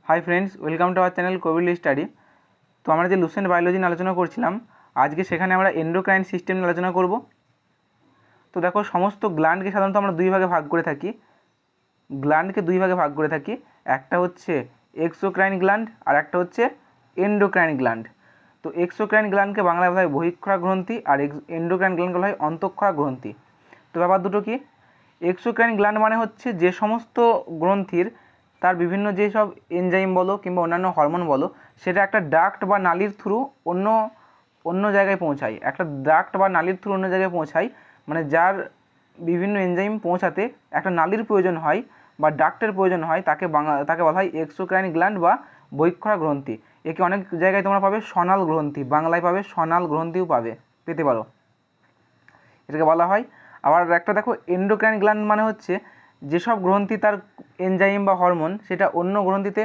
Hi friends, welcome to our channel Covid study. তো আমরা যে লুসেন্ট বায়োলজি নিয়ে আলোচনা করছিলাম, আজকে সেখানে আমরা এন্ডোক্রাইন সিস্টেম নিয়ে আলোচনা করব। তো দেখো, সমস্ত গ্ল্যান্ডকে সাধারণত আমরা দুই ভাগে ভাগ করে থাকি। একটা হচ্ছে এক্সোক্রাইন গ্ল্যান্ড আর একটা হচ্ছে এন্ডোক্রাইন গ্ল্যান্ড। তো এক্সোক্রাইন গ্ল্যান্ডকে বাংলায় বলা হয় বহিঃক্ষরা গ্রন্থি, আর এন্ডোক্রাইন গ্ল্যান্ডকে বলা হয় অন্তঃক্ষরা গ্রন্থি। তো ব্যাপার দুটো কি? এক্সোক্রাইন গ্ল্যান্ড মানে হচ্ছে যে সমস্ত গ্রন্থির তার বিভিন্ন যেসব এনজাইম বলো কিংবা অন্যান্য হরমোন বলো, সেটা একটা ডাক্ট বা নালীর থ্রু অন্য জায়গায় পৌঁছায়। মানে যার বিভিন্ন এনজাইম পৌঁছাতে একটা নালীর প্রয়োজন হয় বা ডাক্টের প্রয়োজন হয়, তাকে বলা হয় এক্সোক্রাইন গ্ল্যান্ড বা বহিঃক্ষরা গ্রন্থি। একে অনেক জায়গায় তোমরা পাবে সনাল গ্রন্থি, বাংলায় পাবে সনাল গ্রন্থিও পেতে পারো, এটাকে বলা হয়। আবার একটা দেখো, এন্ডোক্রাইন গ্ল্যান্ড মানে হচ্ছে যেসব গ্রন্থি তার এনজাইম বা হরমোন সেটা অন্য গ্রন্থিতে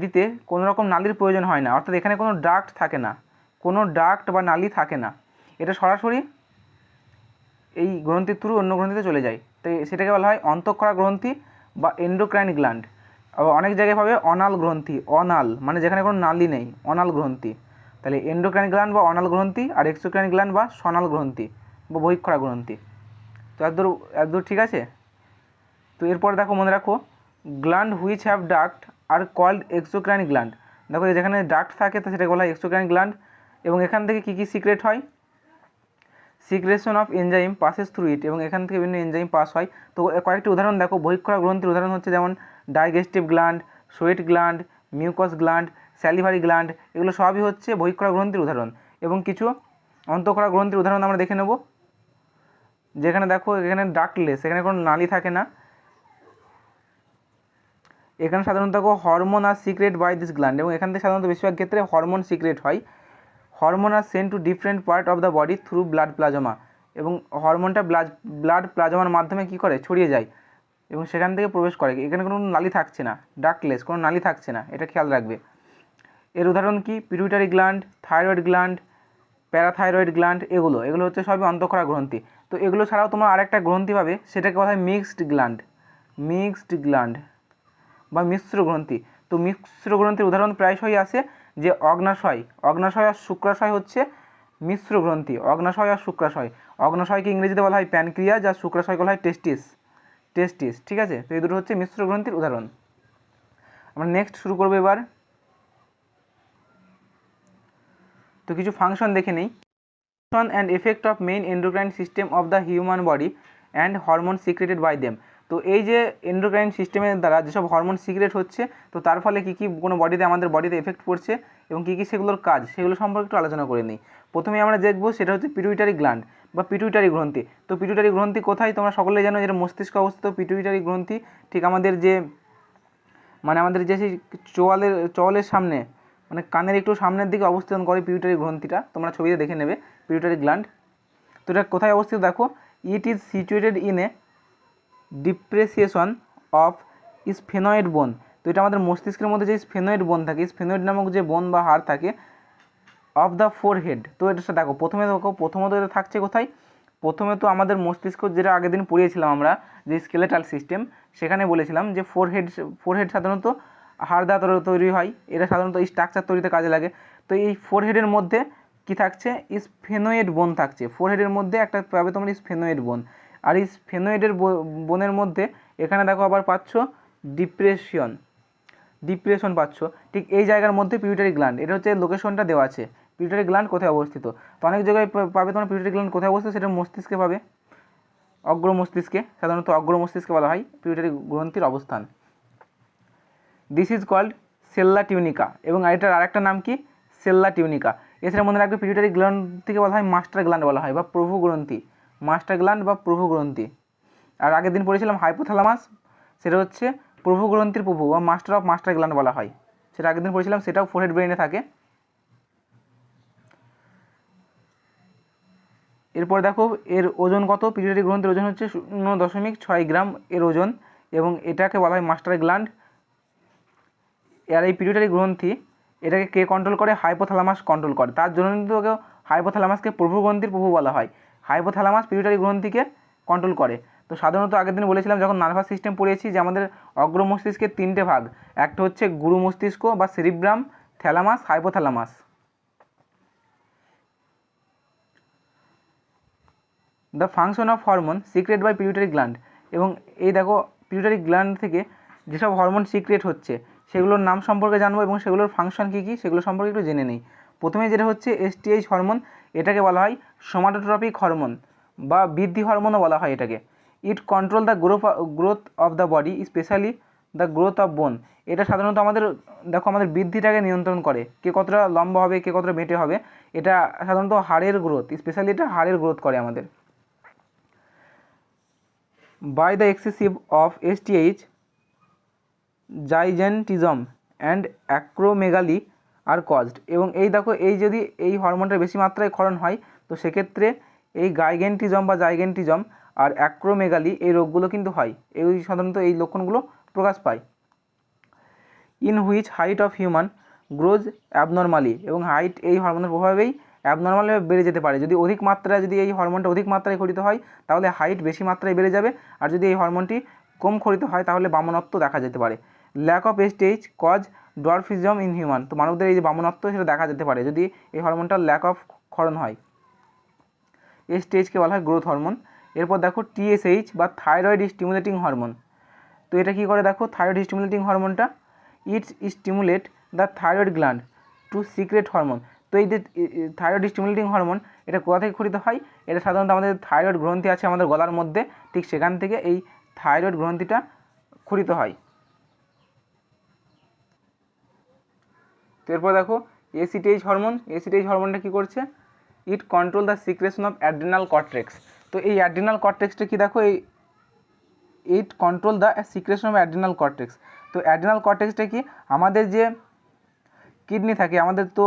দিতে কোনো রকম নালীর প্রয়োজন হয় না, অর্থাৎ এখানে কোনো ডাক্ট থাকে না, কোনো ডাক্ট বা নালী থাকে না, এটা সরাসরি এই গ্রন্থির থ্রু অন্য গ্রন্থিতে চলে যায়। তাই সেটাকে বলা হয় অন্তঃক্ষরা গ্রন্থি বা এন্ডোক্রাইন গ্ল্যান্ড। আবার অনেক জায়গায় পাবে অনাল গ্রন্থি, অনাল মানে যেখানে কোনো নালী নেই, অনাল গ্রন্থি। তাহলে এন্ডোক্রাইন গ্ল্যান্ড বা অনাল গ্রন্থি আর এক্সোক্রাইন গ্ল্যান্ড বা সনাল গ্রন্থি বা বহিঃক্ষরা গ্রন্থি। তো এতদূর ঠিক আছে। তো এরপর দেখো, মনে রাখো, gland which have duct are called exocrine gland. দেখো, যেখানে ডাক্ট থাকে তো সেটাকে বলা হয় এক্সোক্রাইন গ্ল্যান্ড। এবং এখান থেকে কী কী সিক্রেট হয়? Secretion of enzyme passes through it, এবং এখান থেকে বিভিন্ন এনজাইম পাস হয়। তো কয়েকটি উদাহরণ দেখো, বহিঃক্ষরা গ্রন্থির উদাহরণ হচ্ছে যেমন digestive gland, sweat gland, mucous gland, salivary gland, এগুলো সবই হচ্ছে বহিঃক্ষরা গ্রন্থির উদাহরণ। এবং কিছু অন্তঃক্ষরা গ্রন্থির উদাহরণ আমরা দেখে নেব। যেখানে দেখো, এখানে ডাক্টলেস, এখানে কোনো নালী থাকে না। এখানে সাধারণত hormone are secret by this gland, এবং এখান থেকে সাধারণত বেশিরভাগ ক্ষেত্রে হরমোন সিক্রেট হয়। Hormone are sent to different part of the body through blood plasma, এবং হরমোনটা ব্লাড প্লাজমার মাধ্যমে কী করে, ছড়িয়ে যায় এবং সেখান থেকে প্রবেশ করে। এখানে কোনো নালী থাকছে না, ডাক্টলেস, কোনো নালী থাকছে না, এটা খেয়াল রাখবে। এর উদাহরণ কি? Pituitary gland, thyroid gland, parathyroid gland, এগুলো হচ্ছে সবই অন্তঃক্ষরা গ্রন্থি। তো এগুলো ছাড়াও তোমরা আরেকটা গ্রন্থি পাবে, সেটাকে বলা হয় মিক্সড গ্ল্যান্ড বা মিশ্র গ্রন্থি। তো মিশ্র গ্রন্থির উদাহরণ প্রায়শই আসে যে অগ্নাশয় আর শুক্রাশয় হচ্ছে মিশ্র গ্রন্থি। অগ্নাশয়কে ইংরেজিতে বলা হয় প্যানক্রিয়াস, আর শুক্রাশয়কে বলা হয় টেস্টিস। ঠিক আছে। তো এই দুটো হচ্ছে মিশ্র গ্রন্থির উদাহরণ। আমরা নেক্সট শুরু করবো এবার। তো কিছু ফাংশন দেখে নেই। Function and effect of main endocrine system of the human body and hormone secreted by them. তো এই যে এন্ডোক্রাইন সিস্টেমের দ্বারা যেসব হরমোন সিক্রেট হচ্ছে, তো তার ফলে কী কী আমাদের বডিতে এফেক্ট পড়ছে এবং কী কী সেগুলোর কাজ, সেগুলো সম্পর্কে একটু আলোচনা করে নিই। প্রথমে আমরা দেখব সেটা হচ্ছে পিটুইটারি গ্ল্যান্ড বা পিটুইটারি গ্রন্থি। তো পিটুইটারি গ্রন্থি কোথায়? তোমরা সকলেই জানো, যেটা মস্তিষ্কে অবস্থিত। পিটুইটারি গ্রন্থি ঠিক আমাদের যে সেই চোয়ালের সামনে, কানের একটু সামনের দিকে অবস্থান করে পিটুইটারি গ্রন্থিটা, তোমরা ছবিতে দেখে নেবে পিটুইটারি গ্ল্যান্ড। তো এটা কোথায় অবস্থিত দেখো, it is situated in a depreciation of sphenoid bone. তো এটা আমাদের মস্তিষ্কের মধ্যে যে স্ফেনয়েড বোন থাকে, স্ফেনয়েড নামক যে বোন বা হাড় থাকে, অফ দ্য ফোরহেড। তো এটা দেখো, প্রথমত এটা থাকছে কোথায়? প্রথমে তো আমাদের মস্তিষ্ক, যেটা আগের দিন পড়িয়েছিলাম আমরা, যে স্কেলেটাল সিস্টেম, সেখানে বলেছিলাম যে ফোরহেড সাধারণত হাড় দ্বারা তৈরি হয়, এটা সাধারণত স্ট্রাকচার তৈরিতে কাজে লাগে। তো এই ফোরহেডের মধ্যে কি থাকছে? স্ফেনয়েড বোন থাকছে। ফোরহেডের মধ্যে একটা পাবে তোমরা স্ফেনয়েড বোন, আর এই স্ফেনয়েডের বোনের মধ্যে এখানে দেখো আবার পাচ্ছ ডিপ্রেশন পাচ্ছ। ঠিক এই জায়গার মধ্যে পিটুইটারি গ্ল্যান্ড, এটা হচ্ছে লোকেশনটা দেওয়া আছে, পিটুইটারি গ্ল্যান্ড কোথায় অবস্থিত। তো অনেক জায়গায় পাবে তোমরা পিটুইটারি গ্ল্যান্ড কোথায় অবস্থিত, সেটা মস্তিষ্কে পাবে, সাধারণত অগ্র মস্তিষ্কে বলা হয় পিটুইটারি গ্রন্থির অবস্থান। দিস ইজ কল্ড সেল্লা টিউনিকা, এবং এটার আরেকটা নাম কি? সেল্লা টিউনিকা। এছাড়া মনে রাখবে, পিটুইটারি গ্ল্যান্ডটিকে বলা হয় মাস্টার গ্ল্যান্ড বলা হয় বা প্রভু গ্রন্থি। আর আগের দিন পড়েছিলাম হাইপোথ্যালামাস, সেটা হচ্ছে প্রভু গ্রন্থির প্রভু বা মাস্টার গ্ল্যান্ড বলা হয়, সেটা আগের দিন পড়েছিলাম, সেটাও ফোরহেড ব্রেইনে থাকে। এরপর দেখো, এর ওজন কত? পিটুইটারি গ্রন্থির ওজন হচ্ছে 0.6 গ্রাম এর ওজন, এবং এটাকে বলা হয় মাস্টার গ্ল্যান্ড। আর এই পিটুইটারি গ্রন্থি, এটাকে কে কন্ট্রোল করে? হাইপোথ্যালামাস কন্ট্রোল করে। তার জন্য কিন্তু হাইপোথ্যালামাসকে প্রভু গ্রন্থির প্রভু বলা হয়। হাইপোথ্যালামাস পিটুইটারি গ্রন্থিকে কন্ট্রোল করে। তো সাধারণত আগের দিন বলেছিলাম যখন নার্ভাস সিস্টেম পড়িয়েছি যে আমাদের অগ্র মস্তিষ্কের 3টে ভাগ, একটা হচ্ছে গুরু মস্তিষ্ক বা cerebrum, thalamus, hypothalamus. The function of hormone secret by pituitary gland, এবং এই দেখো পিউটারি গ্ল্যান্ড থেকে যেসব হরমোন সিক্রেট হচ্ছে সেগুলোর নাম সম্পর্কে জানবো এবং সেগুলোর ফাংশন কী কী সেগুলো সম্পর্কে একটু জেনে নিই। প্রথমে যেটা হচ্ছে এসটিএইচ হরমোন, এটাকে বলা হয় সোমাটোট্রপিক হরমোন বা বৃদ্ধি হরমোনও বলা হয় এটাকে। It control the growth of the body, specially the growth of bone. এটা সাধারণত আমাদের দেখো আমাদের বৃদ্ধিটাকে নিয়ন্ত্রণ করে, কে কতটা লম্বা হবে, কে কতটা বেঁটে হবে। এটা সাধারণত হাড়ের গ্রোথ, স্পেশালি এটা হাড়ের গ্রোথ করে আমাদের। By the excessive of STH, gigantism and acromegaly are caused, এবং এই দেখো এই যদি এই হরমোনটা বেশি মাত্রায় ক্ষরণ হয় তো সেক্ষেত্রে এই গাইগেন্টিজম বা জাইগেন্টিজম আর অ্যাক্রোমেগালি এই রোগগুলো কিন্তু হয়, এই সাধারণত এই লক্ষণগুলো প্রকাশ পায়। In which height of human grows abnormally, এবং হাইট এই হরমোনের প্রভাবেই অ্যাবনর্মালভাবে বেড়ে যেতে পারে। যদি অধিক মাত্রায় যদি এই হরমোনটা অধিক মাত্রায় খরিত হয় তাহলে হাইট বেশি মাত্রায় বেড়ে যাবে, আর যদি এই হরমোনটি কম খরিত হয় তাহলে বামনত্ব দেখা যেতে পারে। Lack of STH cause dwarfism in human, তো মানবদের এই যে বামনত্ব সেটা দেখা যেতে পারে যদি এই হরমোনটার ল্যাক অফ ক্ষরণ হয়। এসটিএইচকে বলা হয় গ্রোথ হরমোন। এরপর দেখো টিএসএইচ বা থাইরয়েড স্টিমুলেটিং হরমোন, তো এটা কী করে দেখো থাইরয়েড স্টিমুলেটিং হরমোনটা, it's stimulate the thyroid gland to secrete hormone. তো এই যে থাইরয়েড স্টিমুলেটিং হরমোন এটা কোথা থেকে খরিত হয়, এটা সাধারণত আমাদের থাইরয়েড গ্রন্থি আছে আমাদের গলার মধ্যে, ঠিক সেখান থেকে এই থাইরয়েড গ্রন্থিটা খরিত হয়। তো এরপর দেখো এসিটিএইচ হরমোন, এসিটিএইচ হরমোনটা কী করছে, it control the secretion of adrenal cortex. তো এই অ্যাড্রিনাল কর্টেক্সটা কি দেখো এই it control the secretion of adrenal cortex. তো অ্যাড্রিনাল কর্টেক্সটা কি, আমাদের যে কিডনি থাকে, আমাদের তো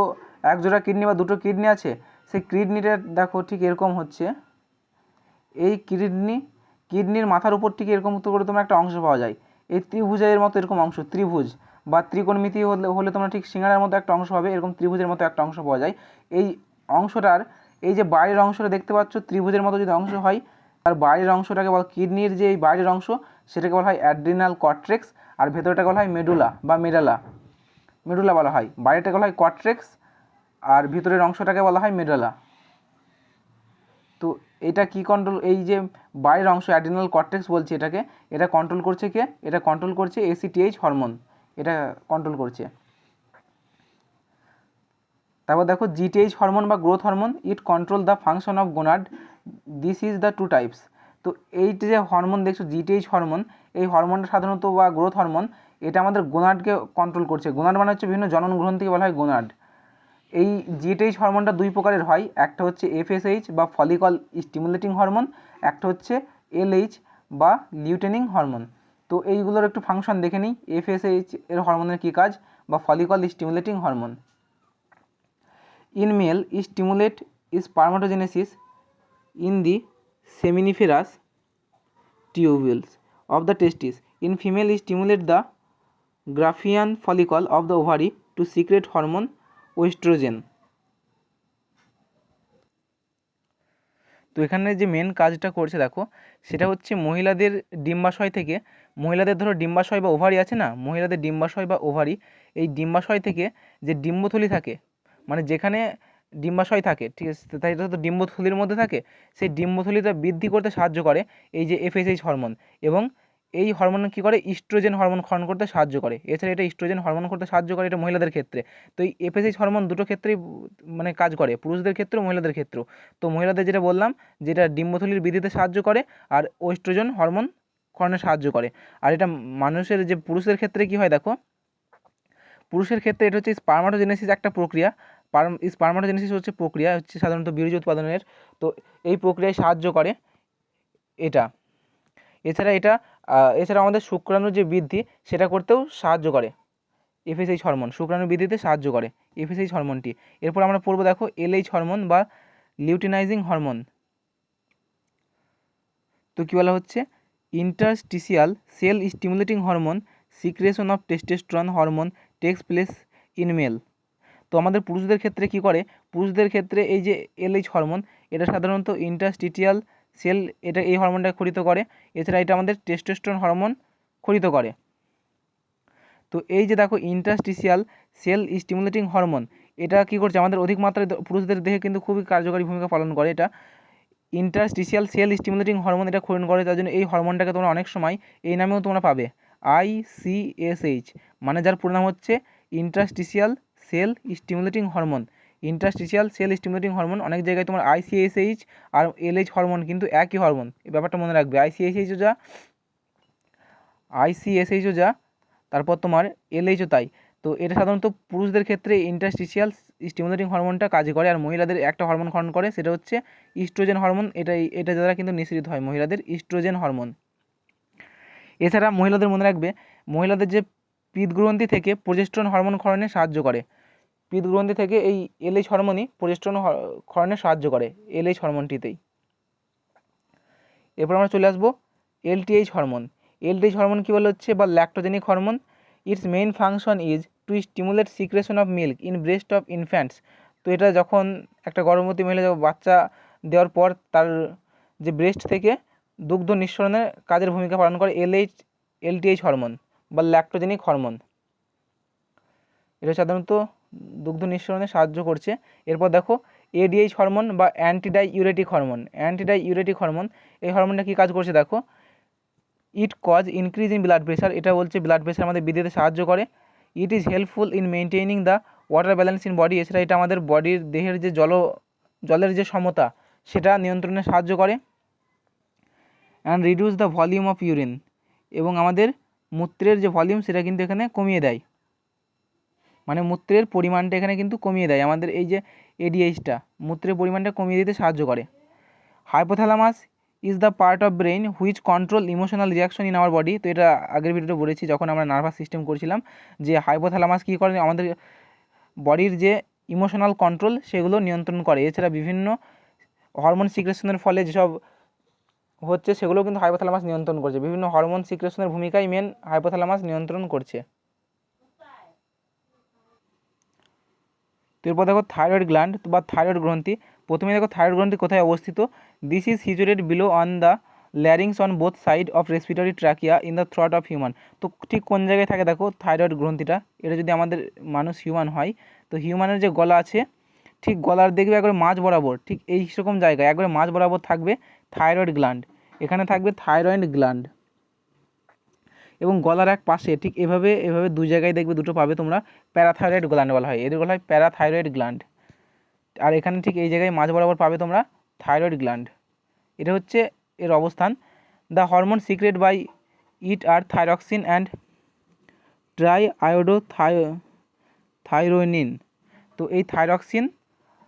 এক জোড়া কিডনি বা দুটো কিডনি আছে, সেই কিডনিটা দেখো ঠিক এরকম হচ্ছে, এই কিডনির মাথার উপর ঠিক এরকম করে তোমরা একটা অংশ পাওয়া যায়, এই ত্রিভুজের মতো এরকম অংশ, ত্রিভুজ বা ত্রিকোণমিতি হলে তোমরা ঠিক সিঙ্গারার মতো একটা অংশ পাবে, এরকম ত্রিভুজের মতো একটা অংশ পাওয়া যায়। এই অংশটার এই যে বাইরের অংশটা দেখতে পাচ্ছ ত্রিভুজের মতো যদি অংশ হয়, তার বাইরের অংশটাকে বলা, কিডনির যে এই বাইরের অংশ সেটাকে বলা হয় অ্যাড্রিনাল কর্টেক্স, আর ভেতরটাকে বলা হয় মেডুলা বা মেডুলা বলা হয়। বাইরেটাকে বলা হয় কর্টেক্স আর ভিতরের অংশটাকে বলা হয় মেডুলা। তো এটা কি কন্ট্রোল, এই যে বাইরের অংশ অ্যাড্রিনাল কর্টেক্স বলছে এটাকে, এটা কন্ট্রোল করছে কে, এটা কন্ট্রোল করছে এসিটিএইচ হরমোন, এটা কন্ট্রোল করছে। তারপর দেখো জিটিএইচ হরমোন বা growth hormone, it control the function of gonad, this is the two types. তো এই যে হরমোন দেখছো জিটিএইচ হরমোন, এই হরমোনটা সাধারণত বা গ্রোথ হরমোন এটা আমাদের গোনাডকে কন্ট্রোল করছে। গোনাড মানে হচ্ছে বিভিন্ন জনন গ্রন্থিকে বলা হয় গোনাড। এই জিটিএইচ হরমোনটা দুই প্রকারের হয়, একটা হচ্ছে এফএসএইচ বা ফলিকল স্টিমুলেটিং হরমোন, একটা হচ্ছে এলএইচ বা লিউটেনিং হরমোন। তো এইগুলোর একটু ফাংশন দেখে নিই। এফএসএইচ এর হরমোনের কী কাজ, বা follicle stimulating hormone. In male, stimulate spermatogenesis in the seminiferous tubules of the testes. In female, stimulate the Graafian follicle of the ovary to secrete hormone estrogen. তো এখানে যে মেন কাজটা করছে দেখো সেটা হচ্ছে মহিলাদের ডিম্বাশয় থেকে, মহিলাদের ধরো ডিম্বাশয় বা ওভারি আছে না, মহিলাদের ডিম্বাশয় বা ওভারি, এই ডিম্বাশয় থেকে যে ডিম্বথলি থাকে, মানে যেখানে ডিম্বাশয় থাকে, ঠিক আছে, তাই এটা তো ডিম্বথলির মধ্যে থাকে, সেই ডিম্বথলিটা বৃদ্ধি করতে সাহায্য করে এই যে এফএসএইচ হরমোন, এবং এই হরমোন কী করে, ইস্ট্রোজেন হরমোন ক্ষরণ করতে সাহায্য করে। এছাড়া এটা ইস্ট্রোজেন হরমোন করতে সাহায্য করে, এটা মহিলাদের ক্ষেত্রে। তো এই এফএসএইচ হরমোন দুটো ক্ষেত্রেই মানে কাজ করে, পুরুষদের ক্ষেত্রেও মহিলাদের ক্ষেত্রেও। তো মহিলাদের যেটা বললাম যেটা ডিম্বথলির বৃদ্ধিতে সাহায্য করে আর ওয়েস্ট্রোজেন হরমোন ক্ষরণে সাহায্য করে। আর এটা মানুষের যে পুরুষদের ক্ষেত্রে কী হয় দেখো, পুরুষের ক্ষেত্রে এটা হচ্ছে স্পার্মাটোজেনেসিস একটা প্রক্রিয়া, স্পার্মাটোজেনেসিস হচ্ছে প্রক্রিয়া, হচ্ছে সাধারণত বীর্য উৎপাদনের, তো এই প্রক্রিয়ায় সাহায্য করে এটা। এছাড়া আমাদের শুক্রাণুর যে বৃদ্ধি সেটা করতেও সাহায্য করে এফএসএইচ হরমোন, শুক্রাণু বৃদ্ধিতে সাহায্য করে এফএসএইচ হরমোনটি। এরপর আমরা পড়বো দেখো এলএইচ হরমোন বা লিউটিনাইজিং হরমোন। তো কী বলা হচ্ছে, interstitial cell stimulating hormone secretion of testosterone hormone takes place in male. তো আমাদের পুরুষদের ক্ষেত্রে কী করে, পুরুষদের ক্ষেত্রে এই যে এলএইচ হরমোন এটা সাধারণত ইন্টারস্টিশিয়াল সেল এটা এই হরমোনটা ক্ষরিত করে। এছাড়া এটা আমাদের টেস্টোস্টেরন হরমোন ক্ষরিত করে। তো এই যে দেখো ইন্টারস্টিশিয়াল সেল স্টিমুলেটিং হরমোন, এটা কী করছে আমাদের অধিক মাত্রায় পুরুষদের দেহে কিন্তু খুবই কার্যকরী ভূমিকা পালন করে। এটা ইন্টারস্টিশিয়াল সেল স্টিমুলেটিং হরমোন এটা ক্ষরণ করে, তার জন্য এই হরমোনটাকে তোমরা অনেক সময় এই নামেও তোমরা পাবে, ICSH, মানে যার পুরো নাম হচ্ছে interstitial cell stimulating hormone. Interstitial cell stimulating hormone, অনেক জায়গায় তোমার ICSH আর LH হরমোন কিন্তু একই হরমোন, এই ব্যাপারটা মনে রাখবে। ICSHও যা, তারপর তোমার LHও তাই। তো এটা সাধারণত পুরুষদের ক্ষেত্রে ইন্টারস্টিশিয়াল স্টিমুলেটিং হরমোনটা কাজ করে, আর মহিলাদের একটা হরমোন ক্ষরণ করে, সেটা হচ্ছে ইস্ট্রোজেন হরমোন। এটা দ্বারা কিন্তু নিঃসৃত হয় মহিলাদের ইস্ট্রোজেন হরমোন। এছাড়া মহিলাদের মনে রাখবে, মহিলাদের যে পিত্তগ্রন্থি থেকে প্রজেস্টেরন হরমোন ক্ষরণে সাহায্য করে, পিত্তগ্রন্থি থেকে এই LH হরমোনই প্রজেস্টেরন ক্ষরণে সাহায্য করে, LH হরমোনটিতেই। এরপর আমরা চলে আসবো LTH হরমোন। LTH হরমোন কী বলে হচ্ছে, বা lactogenic hormone. Its main function is to stimulate secretion of milk in breast of infants. তো এটা যখন একটা গর্ভবতী মহিলা বাচ্চা দেওয়ার পর তার যে ব্রেস্ট থেকে দুগ্ধ নিঃসরণের কাজের ভূমিকা পালন করে LTH হরমোন বা ল্যাক্টোজেনিক হরমোন। এটা সাধারণত দুগ্ধ নিঃসরণে সাহায্য করছে। এরপর দেখো ADH হরমোন বা অ্যান্টিডাইউরেটিক হরমোন। অ্যান্টিডাইউরেটিক হরমোন, এই হরমোনটা কী কাজ করছে দেখো, it cause increase in blood pressure. এটা বলছে ব্লাড প্রেশার আমাদের বৃদ্ধিতে সাহায্য করে। It is helpful in maintaining the water balance in body. এছাড়া এটা আমাদের বডির দেহের যে জলের যে সমতা সেটা নিয়ন্ত্রণে সাহায্য করে। And reduce the volume of urine, এবং আমাদের মূত্রের যে ভলিউম সেটা কিন্তু এখানে কমিয়ে দেয়, মানে মূত্রের পরিমাণটা এখানে কিন্তু কমিয়ে দেয়। আমাদের এই যে ADHটা মূত্রের পরিমাণটা কমিয়ে দিতে সাহায্য করে। Hypothalamus is the part of brain which control emotional reaction in our body. তো এটা আগের ভিডিওতে বলেছি যখন আমরা নার্ভাস সিস্টেম করছিলাম, যে হাইপোথ্যালামাস কী করে আমাদের বডির যে ইমোশনাল কন্ট্রোল সেগুলো নিয়ন্ত্রণ করে। এছাড়া বিভিন্ন হরমোন সিক্রেশনের ফলে যেসব হচ্ছে সেগুলো কিন্তু হাইপোথ্যালামাস নিয়ন্ত্রণ করছে। বিভিন্ন হরমোন সিক্রেশনের ভূমিকাই মেন হাইপোথ্যালামাস নিয়ন্ত্রণ করছে। তো এরপর দেখো থাইরয়েড গ্ল্যান্ড বা থাইরয়েড গ্রন্থি। প্রথমে দেখো থাইরয়েড গ্রন্থি কোথায় অবস্থিত। This is situated below on the larynx on both side of respiratory trachea in the through of human. তো ঠিক কোন জায়গায় থাকে দেখো থাইরয়েড গ্রন্থিটা, এটা যদি আমাদের মানুষ হিউম্যান হয়, তো হিউম্যানের যে গলা আছে ঠিক গলার দেখবে একবারে মাঝ বরাবর, ঠিক এই রকম জায়গায় একবারে মাঝ বরাবর থাকবে থাইরয়েড গ্ল্যান্ড। এখানে থাকবে থাইরয়েড গ্ল্যান্ড, এবং গলার এক পাশে ঠিক এভাবে দুই জায়গায় দেখবে দুটো পাবে তোমরা, প্যারাথাইরয়েড গ্ল্যান্ড বলা হয়, এদের বলা হয় প্যারাথাইরয়েড গ্ল্যান্ড। আর এখানে ঠিক এই জায়গায় মাঝ বরাবর পাবে তোমরা থাইরয়েড গ্ল্যান্ড। এটা হচ্ছে এর অবস্থান। The hormone secret by it are thyroxine and triiodothyronine. তো এই থাইরক্সিন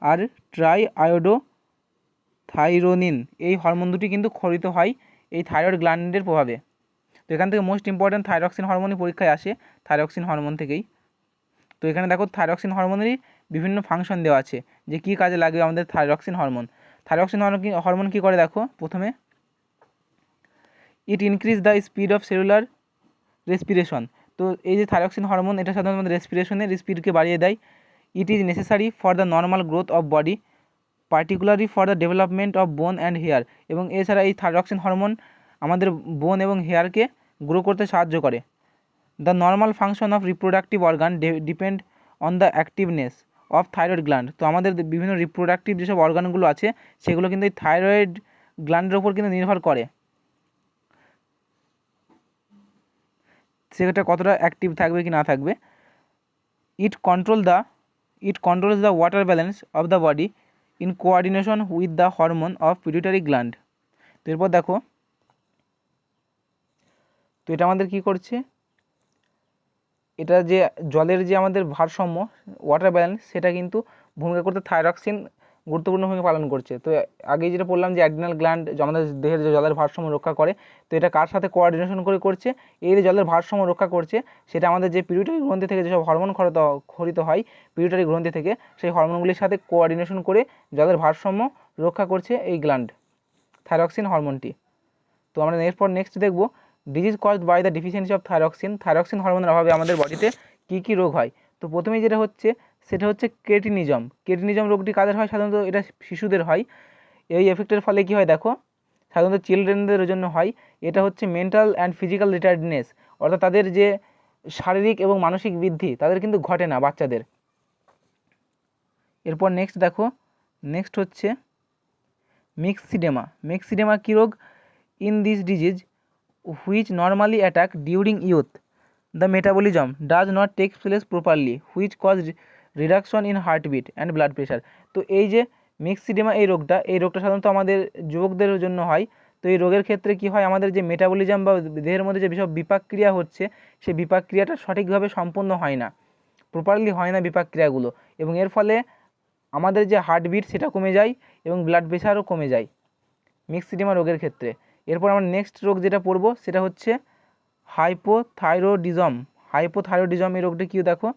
আর ট্রাইআয়োডোথাইরোনিন এই হরমোন দুটি কিন্তু ক্ষরিত হয় এই থাইরয়েড গ্ল্যান্ডের প্রভাবে। তো এখান থেকে মোস্ট ইম্পর্ট্যান্ট থাইরক্সিন হরমোনই পরীক্ষায় আসে, থাইরক্সিন হরমোন থেকেই। তো এখানে দেখো থাইরক্সিন হরমোনেরই বিভিন্ন ফাংশন দেওয়া আছে, যে কী কাজে লাগবে আমাদের থাইরক্সিন হরমোন। থাইরক্সিন হরমোন কী করে দেখো, প্রথমে it increase the speed of cellular respiration. তো এই যে থাইরক্সিন হরমোন এটা সাধারণত আমাদের রেসপিরেশনের স্পিডকে বাড়িয়ে দেয়। It is necessary for the normal growth of body, particularly for the development of bone and hair. এবং এছাড়া এই থাইরক্সিন হরমোন আমাদের বোন এবং হেয়ারকে গ্রো করতে সাহায্য করে। The normal function of reproductive organ depend on the activeness of thyroid gland. তো আমাদের বিভিন্ন রিপ্রোডাক্টিভ যেসব অর্গানগুলো আছে সেগুলো কিন্তু এই থাইরয়েড গ্ল্যান্ডের ওপর কিন্তু নির্ভর করে, সেটা কতটা অ্যাক্টিভ থাকবে কি না থাকবে। It controls the water balance of the body in coordination with the hormone of pituitary gland. তো এরপর দেখো, তো এটা আমাদের কী করছে, এটা যে জলের যে আমাদের ভারসাম্য ওয়াটার ব্যালেন্স সেটা কিন্তু ভূমিকা করতে থাইরক্সিন গুরুত্বপূর্ণ ভূমিকা পালন করছে। তো আগেই যেটা বললাম যে অ্যাড্রিনাল গ্ল্যান্ড আমাদের দেহের যে জলের ভারসাম্য রক্ষা করে, তো এটা কার সাথে কোঅর্ডিনেশন করে করছে, এই যে জলের ভারসাম্য রক্ষা করছে সেটা আমাদের যে পিটুইটারি গ্রন্থি থেকে যেসব হরমোন ক্ষরিত হয় পিটুইটারি গ্রন্থি থেকে, সেই হরমোনগুলির সাথে কোঅর্ডিনেশন করে জলের ভারসাম্য রক্ষা করছে এই গ্ল্যান্ড, থাইরক্সিন হরমোনটি। তো আমরা নেক্সট দেখব disease caused by the deficiency of thyroxine. Thyroxine হরমোনের অভাবে আমাদের বডিতে কী কী রোগ হয়। তো প্রথমেই যেটা হচ্ছে সেটা হচ্ছে ক্রেটিনিজম রোগটি কাদের হয়, সাধারণত এটা শিশুদের হয়। এই এফেক্টের ফলে কী হয় দেখো, সাধারণত চিলড্রেনদের জন্য হয়। এটা হচ্ছে মেন্টাল অ্যান্ড ফিজিক্যাল রিটার্ডনেস, অর্থাৎ তাদের যে শারীরিক এবং মানসিক বৃদ্ধি তাদের কিন্তু ঘটে না বাচ্চাদের। এরপর নেক্সট দেখো, নেক্সট হচ্ছে মিক্সিডেমা। মিক্সিডেমা কী রোগ? In this disease which normally attack during youth the metabolism does not take place properly which cause reduction in heartbeat and blood pressure. তো এই যে মিক্সিডেমা এই রোগটা সাধারণত আমাদের যুবকদের জন্য হয়। তো এই রোগের ক্ষেত্রে কি হয়, আমাদের যে মেটাবলিজম বা দেহের মধ্যে যে সব বিপাক ক্রিয়া হচ্ছে সেই বিপাক ক্রিয়াটা সঠিকভাবে সম্পন্ন হয় না, প্রপারলি হয় না বিপাক ক্রিয়াগুলো, এবং এর ফলে আমাদের যে হার্টবিট সেটা কমে যায় এবং ব্লাড প্রেশারও কমে যায় মিক্সিডেমা রোগের ক্ষেত্রে। এরপর আমরা নেক্সট রোগ যেটা পড়বো সেটা হচ্ছে হাইপোথাইরয়েডিজম। হাইপোথাইরয়েডিজম এই রোগটা কি দেখো,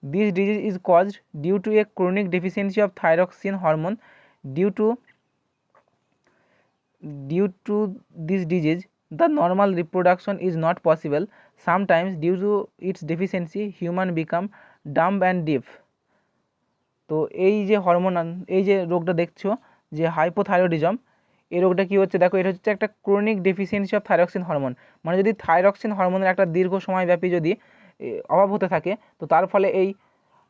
this disease is caused due to a chronic deficiency of thyroxine hormone. Due to this disease the normal reproduction is not possible. Sometimes due to its deficiency human become dumb and deaf. তো এই যে এই যে রোগটা দেখছো যে hypothyroidism, এই রোগটা কী হচ্ছে দেখো, এটা হচ্ছে একটা chronic deficiency of thyroxine hormone. মানে যদি থাইরক্সিন হরমোনের একটা দীর্ঘ সময়ব্যাপী যদি অভাব হতে থাকে, তো তার ফলে এই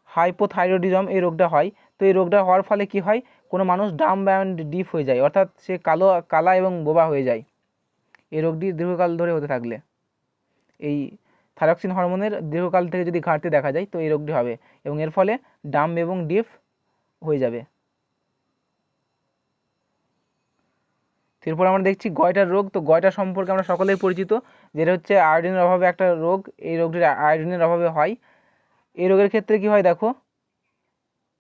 হাইপোথাইরয়েডিজম এই রোগটা হয়। তো এই রোগটা হওয়ার ফলে কি হয়, কোনো মানুষ ডাম্ব অ্যান্ড ডিফ হয়ে যায়, অর্থাৎ সে কালা এবং বোবা হয়ে যায় এই রোগটি দীর্ঘকাল ধরে হতে থাকলে। এই থাইরক্সিন হরমোনের দীর্ঘকাল থেকে যদি ঘাটতি দেখা যায় তো এই রোগটি হবে, এবং এর ফলে ডাম্ব এবং ডিফ হয়ে যাবে। এরপর আমরা দেখছি গয়টার রোগ। তো গয়টা সম্পর্কে আমরা সকলেই পরিচিত, যেটা হচ্ছে আয়োডিনের অভাবে একটা রোগ। এই রোগটি আয়োডিনের অভাবে হয়। এই রোগের ক্ষেত্রে কি হয় দেখো,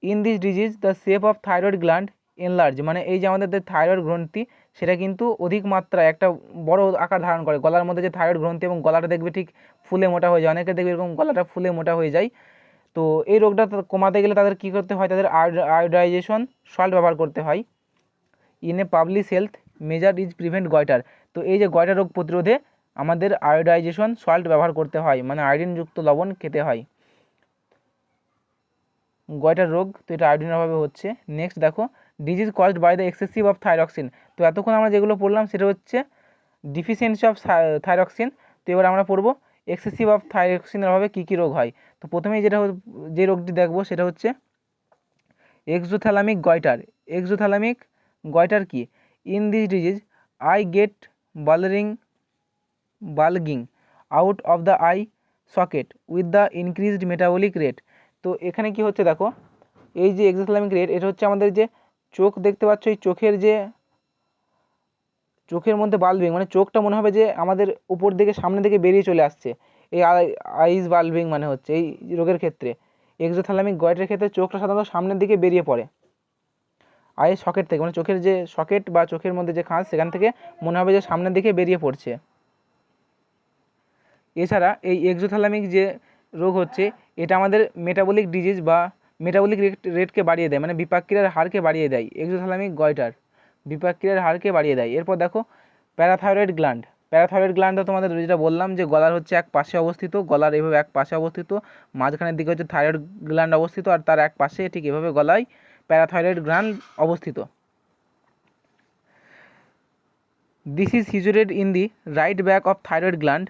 in this disease the shape of thyroid gland enlarge, মানে এই যে আমাদের যে থাইরয়েড গ্রন্থি সেটা কিন্তু অধিক মাত্রায় একটা বড় আকার ধারণ করে। গলার মধ্যে যে থাইরয়েড গ্রন্থি এবং গলাটা দেখবে ঠিক ফুলে মোটা হয়ে যায়, অনেকে দেখবে এরকম গলাটা ফুলে মোটা হয়ে যায়। তো এই রোগটা কমাতে গেলে তাদের কী করতে হয়, তাদের আয়োডাইজেশন সল্ট ব্যবহার করতে হয়। In a public health measure is prevent goitre. তো এই যে গয়টা রোগ প্রতিরোধে আমাদের আয়োডাইজেশন সল্ট ব্যবহার করতে হয়, মানে আয়োডিনযুক্ত লবণ খেতে হয়। গয়টার রোগ তো এটা আয়োডিনের অভাবে হচ্ছে। নেক্সট দেখো, disease caused by the excessive of thyroxine. তো এতক্ষণ আমরা যেগুলো পড়লাম সেটা হচ্ছে ডিফিসিয়েন্সি অফ থাইরক্সিন। তো এবার আমরা পড়বো এক্সেসিভ অফ থাইরক্সিনের অভাবে কী কী রোগ হয়। তো প্রথমেই যে রোগটি দেখবো সেটা হচ্ছে এক্সোথ্যালামিক গয়টার। এক্সোথ্যালামিক গয়টার কি? In this disease eye get bulging out of the eye socket with the increased metabolic rate. তো এখানে কি হচ্ছে দেখো, এই যে এক্সোথ্যালামিক রেট, এটা হচ্ছে আমাদের যে চোখ দেখতে পাচ্ছ, এই চোখের মধ্যে বাল্বিং, মানে চোখটা মনে হবে যে আমাদের উপর দিকে সামনের দিকে বেরিয়ে চলে আসছে। এই আইজ বাল্বিং মানে হচ্ছে এই রোগের ক্ষেত্রে, এক্সোথ্যালামিক গয়টার ক্ষেত্রে চোখটা সাধারণত সামনের দিকে বেরিয়ে পড়ে আইয়ের সকেট থেকে, মানে চোখের যে সকেট বা চোখের মধ্যে যে খাঁজ সেখান থেকে মনে হবে যে সামনের দিকে বেরিয়ে পড়ছে। এছাড়া এই এক্সোথ্যালামিক যে রোগ হচ্ছে এটা আমাদের মেটাবলিক ডিজিজ বা মেটাবলিক রেটকে বাড়িয়ে দেয়, মানে বিপাক ক্রিয়ার হারকে বাড়িয়ে দেয়। এক্সোথ্যালামিক গয়টার বিপাক ক্রিয়ার হারকে বাড়িয়ে দেয়। এরপর দেখো প্যারাথাইরয়েড গ্ল্যান্ড। প্যারাথাইরয়েড গ্ল্যান্ডটা তোমাদের যেটা বললাম যে গলার হচ্ছে এক পাশে অবস্থিত, গলার এভাবে এক পাশে অবস্থিত, মাঝখানের দিকে হচ্ছে থাইরয়েড গ্ল্যান্ড অবস্থিত, আর তার এক পাশে ঠিক এভাবে গলায় প্যারাথাইরয়েড গ্ল্যান্ড অবস্থিত। This is situated in the right back of thyroid gland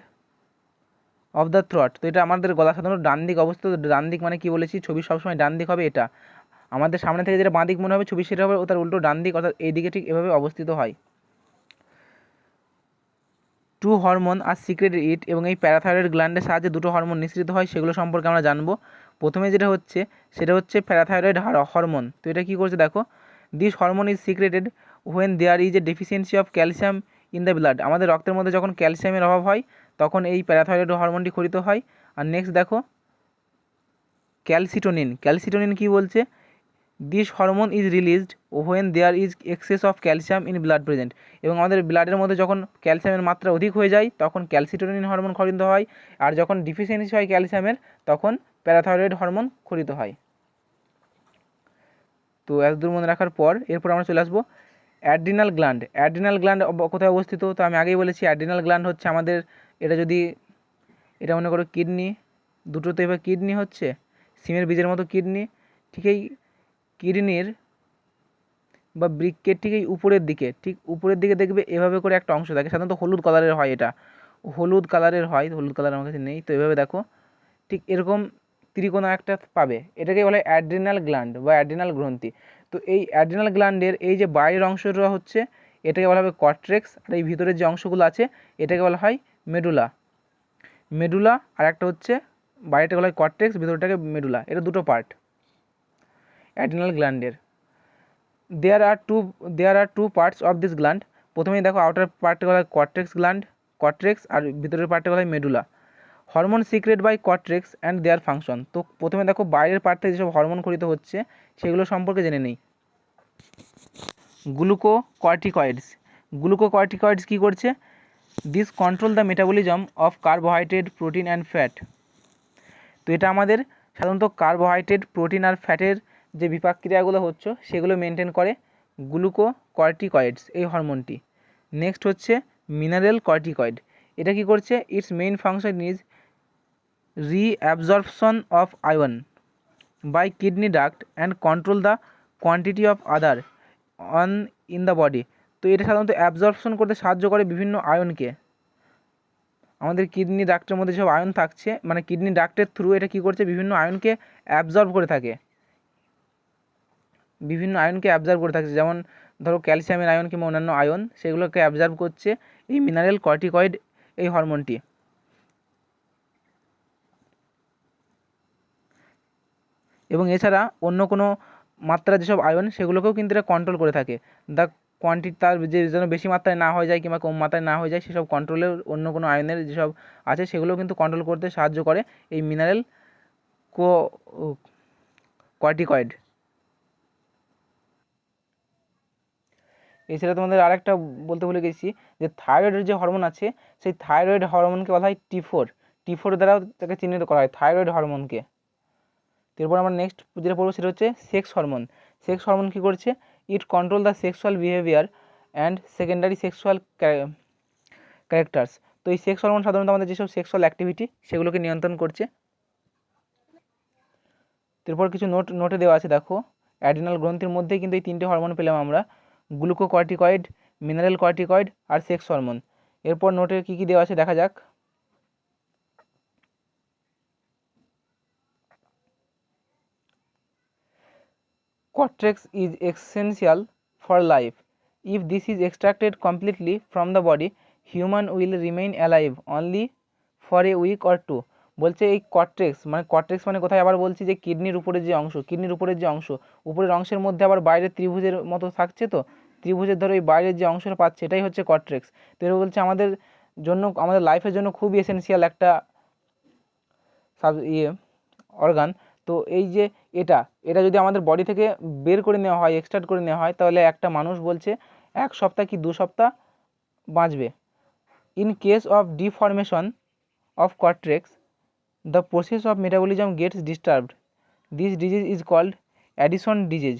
of the through. তো এটা আমাদের গলা সাধারণত ডান দিক অবস্থিত। ডান দিক মানে কি বলেছি, ছবি সবসময় ডান দিক হবে। এটা আমাদের সামনে থেকে যেটা বাঁ দিক মনে হবে ছবি, সেটা হবে তার উল্টো ডান দিক, অর্থাৎ এই দিকে ঠিক এভাবে অবস্থিত হয়। টু হরমোন আর সিক্রেটেড ইট, এবং এই প্যারাথাইরয়েড গ্ল্যান্ডের সাহায্যে দুটো হরমোন নিঃসৃত হয়, সেগুলো সম্পর্কে আমরা জানবো। প্রথমে যেটা হচ্ছে সেটা হচ্ছে প্যারাথাইরয়েড হরমোন। তো এটা কী করছে দেখো, this hormone is secreted when there is a deficiency of calcium in the blood. আমাদের রক্তের মধ্যে যখন ক্যালসিয়ামের অভাব হয় তখন এই প্যারাথাইরয়েড হরমোনটি ক্ষরিত হয়। আর নেক্সট দেখো ক্যালসিটোনিন। ক্যালসিটোনিন কী বলছে, this hormone is released when there is excess of calcium in blood present. এবং আমাদের ব্লাডের মধ্যে যখন ক্যালসিয়ামের মাত্রা অধিক হয়ে যায় তখন ক্যালসিটোনিন হরমোন ক্ষরিত হয়, আর যখন ডিফিসিয়েন্সি হয় ক্যালসিয়ামের তখন প্যারাথাইরয়েড হরমোন ক্ষরিত হয়। তো এতদূর মনে রাখার পর এরপর আমরা চলে আসবো অ্যাড্রিনাল গ্ল্যান্ড। অ্যাড্রিনাল গ্ল্যান্ড কোথায় অবস্থিত? তো আমি আগেই বলেছি অ্যাড্রিনাল গ্ল্যান্ড হচ্ছে আমাদের, এটা মনে করো কিডনি, দুটো তো এবার কিডনি হচ্ছে সিমের বীজের মতো কিডনি, ঠিক এই কিডনির বা বৃক্কের ঠিক এই উপরের দিকে দেখবে এভাবে করে একটা অংশ থাকে, সাধারণত হলুদ কালারের হয়, এটা হলুদ কালারের হয়, হলুদ কালার আমার কাছে নেই, তো এভাবে দেখো ঠিক এরকম ত্রিকোণা একটা পাবে, এটাকে বলে অ্যাড্রিনাল গ্ল্যান্ড বা অ্যাড্রিনাল গ্রন্থি। তো এই অ্যাড্রিনাল গ্ল্যান্ডের এই যে বাইরের অংশটা হচ্ছে এটাকে বলা হবে কর্টেক্স, আর এই ভিতরের যে অংশগুলো আছে এটাকে বলা হয় মেডুলা, আর একটা হচ্ছে বাইরেটা বলা হয় কর্টেক্স, ভিতরটাকে মেডুলা, এটা দুটো পার্ট অ্যাড্রিনাল গ্ল্যান্ডের। There are two parts of this gland. প্রথমেই দেখো আউটার পার্টটা বলা হয় কর্টেক্স, আর ভিতরের পার্টটা বলা হয় medulla. Hormone secret by cortex and their function. তো প্রথমে দেখো বাইরের পার্ট থেকে যেসব হরমোন খরিত হচ্ছে সেগুলো সম্পর্কে জেনে নেই। গ্লুকোকর্টিকয়েডস কী করছে? This control the metabolism of carbohydrate, protein and fat. তো এটা আমাদের সাধারণত কার্বোহাইড্রেট, প্রোটিন আর ফ্যাটের যে বিপাক ক্রিয়াগুলো হচ্ছে সেগুলো মেনটেন করে গ্লুকোকর্টিকয়েডস এই হরমোনটি। নেক্সট হচ্ছে মিনারেল কর্টিকয়েড। এটা কি করছে? Its main function is reabsorption of iron by kidney duct and control the quantity of other on in the body. তো এটা সাধারণত অ্যাবজর্পশন করতে সাহায্য করে বিভিন্ন আয়নকে। আমাদের কিডনি ডাক্টের মধ্যে যেসব আয়ন থাকছে, মানে কিডনি ডাক্টের থ্রু এটা কী করছে? বিভিন্ন আয়নকে অ্যাবজর্ব করে থাকে, যেমন ধরো ক্যালসিয়ামের আয়ন কিংবা অন্যান্য আয়ন, সেগুলোকে অ্যাবজর্ব করছে এই মিনারেল কর্টিকয়েড এই হরমোনটি। এবং এছাড়া অন্য কোনো মাত্রা যেসব আয়ন সেগুলোকেও কিন্তু এটা কন্ট্রোল করে থাকে। দ্য কোয়ান্টিটি তার যে যেন বেশি মাত্রায় না হয়ে যায় কিংবা কম মাত্রায় না হয়ে যায়, সেসব কন্ট্রোলের অন্য কোনো আয়নের যেসব আছে সেগুলোও কিন্তু কন্ট্রোল করতে সাহায্য করে এই মিনারেল কর্টিকয়েড। এছাড়া তোমাদের আরেকটা বলতে ভুলে গেছি যে থাইরয়েডের যে হরমোন আছে সেই থাইরয়েড হরমোনকে বলা হয় টি4 দ্বারাও তাকে চিহ্নিত করা হয় থাইরয়েড হরমোনকে। এরপর আমরা নেক্সট যেটা পড়বো সেটা হচ্ছে সেক্স হরমোন কী করছে? It control the sexual behaviour and secondary sexual characters. তো এই সেক্স হরমোন সাধারণত আমাদের যেসব সেক্সুয়াল অ্যাক্টিভিটি সেগুলোকে নিয়ন্ত্রণ করছে। এরপর কিছু নোটে দেওয়া আছে, দেখো অ্যাড্রিনাল গ্রন্থির মধ্যেই কিন্তু এই তিনটে হরমোন পেলাম আমরা, গ্লুকোকর্টিকয়েড, মিনারেল কর্টিকয়েড আর সেক্স হরমোন। এরপর নোটে কী কী দেওয়া আছে দেখা যাক। Cortex is essential for life. If this is extracted completely from the body, human will remain alive only for a week or two. বলছে এই কর্টেক্স মানে কোথায়? আবার বলছি যে কিডনির উপরের যে অংশ উপরের অংশের মধ্যে আবার বাইরের ত্রিভুজের মতো থাকছে, তো ত্রিভুজের ধরো এই বাইরের যে অংশটা পাচ্ছে এটাই হচ্ছে কর্টেক্স। তো এটা বলছে আমাদের লাইফের জন্য খুবই এসেনশিয়াল একটা অর্গান। তো এই যে এটা যদি আমাদের বডি থেকে বের করে নেওয়া হয়, এক্সট্রাক্ট করে নেওয়া হয়, তাহলে একটা মানুষ বলছে 1 সপ্তাহ কি 2 সপ্তাহ বাঁচবে। In case of deformation of cortex, the process of metabolism gets disturbed. This disease is called Addison disease.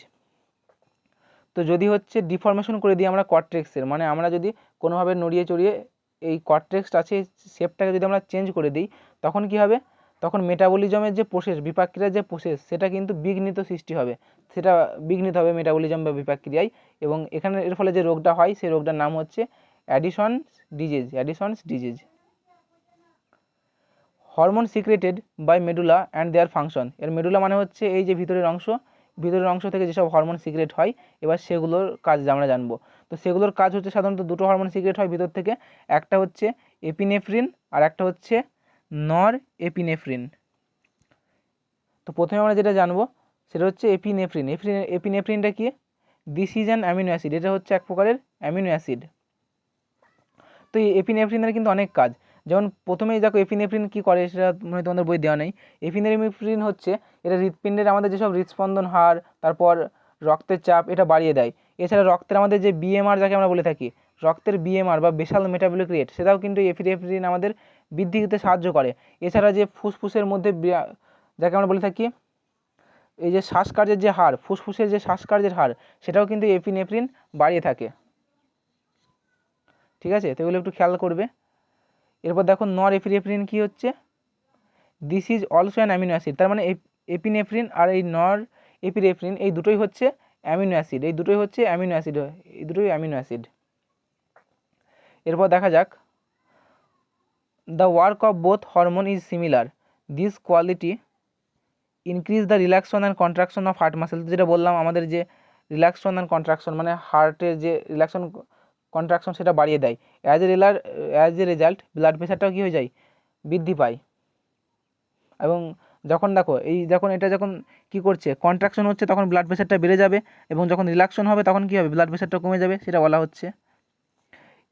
তো যদি হচ্ছে ডিফরমেশন করে দিই আমরা কর্টেক্সের, মানে আমরা যদি কোনোভাবে নড়িয়ে চড়িয়ে এই কর্টেক্স আছে শেপটাকে যদি আমরা চেঞ্জ করে দিই, তখন কি হবে? তখন মেটাবলিজমের যে প্রসেস, বিপাক ক্রিয়ার যে প্রসেস, সেটা কিন্তু বিঘ্নিত হবে মেটাবলিজম বা বিপাক ক্রিয়ায়। এবং এখানে এর ফলে যে রোগটা হয় সেই রোগটার নাম হচ্ছে Addison's disease. Hormone secreted by medulla and their function. এর মেডুলা মানে হচ্ছে এই যে ভিতরের অংশ থেকে যেসব হরমোন সিক্রেট হয়, এবার সেগুলোর কাজ আমরা জানবো। তো সেগুলোর কাজ হচ্ছে সাধারণত দুটো হরমোন সিক্রেট হয় ভিতর থেকে, একটা হচ্ছে এপিনেফ্রিন আর একটা হচ্ছে নর এপিনেফ্রিন। তো প্রথমে আমরা যেটা জানবো সেটা হচ্ছে এপিনেফ্রিনটা কি? This is an amino acid. এটা হচ্ছে এক প্রকারের অ্যামিনো অ্যাসিড। তো এই এপিনেফ্রিনের কিন্তু অনেক কাজ। যেমন প্রথমেই দেখো এপিনেফ্রিন কী করে সেটা মনে তোমাদের বই দেওয়া নেই। এপিনেফ্রিন হচ্ছে এটা হৃৎপিণ্ডের আমাদের যেসব হৃৎস্পন্দন হার, তারপর রক্তের চাপ, এটা বাড়িয়ে দেয়। এছাড়া রক্তের আমাদের যে বিএমআর যাকে আমরা বলে থাকি, রক্তের বিএমআর বা বেসাল মেটাবলিক রেট, সেটাও কিন্তু এপিনেফ্রিন আমাদের বৃদ্ধি করতে সাহায্য করে। এছাড়া যে ফুসফুসের মধ্যে যাকে আমরা বলে থাকি এই যে শ্বাসকার্যের যে হার, ফুসফুসের যে শ্বাসকার্যের হার, সেটাও কিন্তু এপিনেফ্রিন বাড়িয়ে থাকে। ঠিক আছে, তো এগুলো একটু খেয়াল করবে। এরপর দেখো নর এপিনেফ্রিন কী হচ্ছে? This is also an amino acid. তার মানে এপিনেফ্রিন আর এই নর এপিনেফ্রিন এই দুটোই হচ্ছে অ্যামিনো অ্যাসিড, এই দুটোই হচ্ছে অ্যামিনো অ্যাসিড, এই দুটোই অ্যামিনো অ্যাসিড। এরপর দেখা যাক, the work of both hormone is similar, this quality increase the relaxation and contraction of heart muscle. যেটা বললাম আমাদের যে রিল্যাক্সন অ্যান্ড কন্ট্রাকশন মানে হার্টের যে রিল্যাক্সন কন্ট্রাকশন সেটা বাড়িয়ে দেয়। অ্যাজ এ রেজাল্ট ব্লাড প্রেশারটাও কী হয়ে যায়, বৃদ্ধি পায়। এবং যখন দেখো যখন এটা যখন কী করছে, কন্ট্রাকশন হচ্ছে, তখন ব্লাড প্রেশারটা বেড়ে যাবে, এবং যখন রিল্যাক্সন হবে তখন কী হবে, ব্লাড প্রেশারটা কমে যাবে, সেটা বলা হচ্ছে।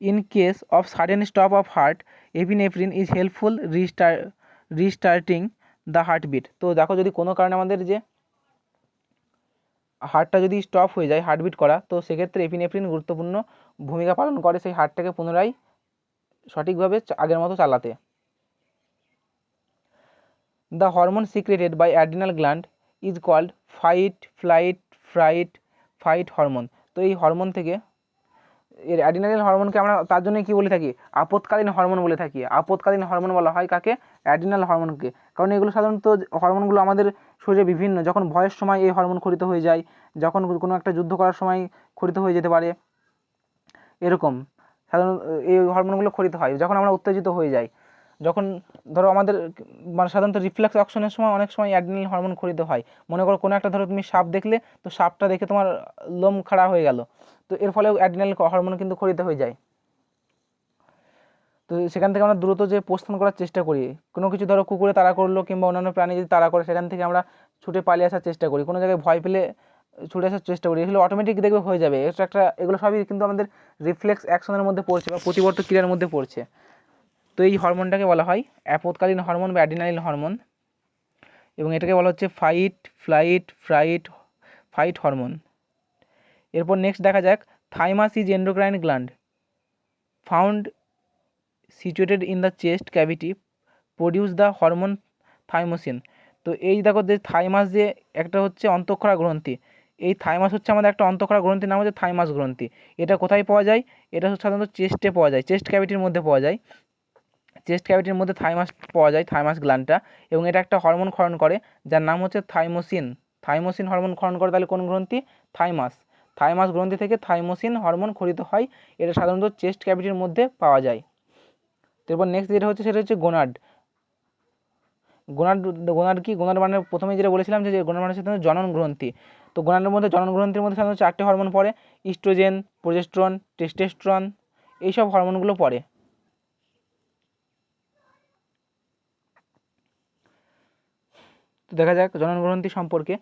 In case of sudden stop of heart, epinephrine is helpful restarting the heartbeat. তো দেখো যদি কোনো কারণে আমাদের যে হার্টটা যদি স্টপ হয়ে যায় হার্টবিট করা, তো সেক্ষেত্রে এপিনেফ্রিন গুরুত্বপূর্ণ ভূমিকা পালন করে সেই হার্টটাকে পুনরায় সঠিকভাবে আগের মতো চালাতে। The hormone secreted by adrenal gland is called fight hormone. তো এই হরমোন থেকে এর অ্যাড্রিনাল হরমোনকে আমরা তার জন্য কি বলে থাকি, আপৎকালীন হরমোন বলে থাকি। আপৎকালীন হরমোন বলা হয় কাকে, অ্যাড্রিনাল হরমোনকে। কারণ এগুলো সাধারণত হরমোনগুলো আমাদের শরীরে বিভিন্ন, যখন ভয়ের সময় এই হরমোন ক্ষরিত হয়ে যায়, যখন কোনো একটা যুদ্ধ করার সময় ক্ষরিত হয়ে যেতে পারে, এরকম সাধারণত এই হরমোনগুলো ক্ষরিত হয় যখন আমরা উত্তেজিত হয়ে যাই। যখন ধরো আমাদের মানে সাধারণত রিফ্লেক্স অ্যাকশনের সময় অনেক সময় অ্যাড্রিনাল হরমোন ক্ষরিত হয়। মনে করো কোনো একটা ধরো তুমি সাপ দেখলে, তো সাপটা দেখে তোমার লোম খাড়া হয়ে গেল, তো এর ফলেও অ্যাড্রিনাল হরমোন কিন্তু ক্ষরিত হয়ে যায়। তো সেখান থেকে আমরা দ্রুত যে প্রস্থান করার চেষ্টা করি, কোনো কিছু ধরো কুকুরে তাড়া করলো কিংবা অন্যান্য প্রাণী যদি তাড়া করে, সেখান থেকে আমরা ছুটে পালিয়ে আসার চেষ্টা করি, কোনো জায়গায় ভয় পেলে ছুটে আসার চেষ্টা করি, এগুলো অটোমেটিক দেখবে হয়ে যাবে। এগুলো সবই কিন্তু আমাদের রিফ্লেক্স অ্যাকশনের মধ্যে পড়ছে বা প্রতিবর্ত ক্রিয়ার মধ্যে পড়ছে। তো এই হরমোনটাকে বলা হয় আপৎকালীন হরমোন বা অ্যাড্রিনালিন হরমোন, এবং এটাকে বলা হচ্ছে ফাইট হরমোন। এরপর নেক্সট দেখা যাক, thymus is endocrine gland found situated in the chest cavity produce the hormone thymosin. তো এই দেখো যে থাইমাস যে একটা হচ্ছে অন্তঃক্ষরা গ্রন্থি, এই থাইমাস হচ্ছে আমাদের একটা অন্তঃক্ষরা গ্রন্থির নাম হচ্ছে থাইমাস গ্রন্থি। এটা কোথায় পাওয়া যায়, এটা হচ্ছে সাধারণত চেস্টে পাওয়া যায়, চেস্ট ক্যাভিটির মধ্যে পাওয়া যায়। চেস্ট ক্যাভিটির মধ্যে থাইমাস পাওয়া যায়, থাইমাস গ্ল্যান্ডটা, এবং এটা একটা হরমোন ক্ষরণ করে যার নাম হচ্ছে থাইমোসিন হরমোন ক্ষরণ করে। তাহলে কোন গ্রন্থি, থাইমাস গ্রন্থি থেকে থাইমোসিন হরমোন ক্ষরিত হয়। এটা সাধারণত চেস্ট ক্যাভিটির মধ্যে পাওয়া যায়। তারপর নেক্সট যেটা হচ্ছে সেটা হচ্ছে গোনাড কি, গোনাড মানে প্রথমে যেটা বলেছিলাম যে গোনাড মানে হচ্ছে জনন গ্রন্থি। তো গোনাডের মধ্যে, জনন গ্রন্থির মধ্যে সাধারণত 4টে হরমোন পড়ে, ইস্ট্রোজেন, প্রোজেস্টেরন, টেস্টোস্টেরন, এইসব হরমোনগুলো পড়ে। তো দেখা যাক জনন গ্রন্থি সম্পর্কে।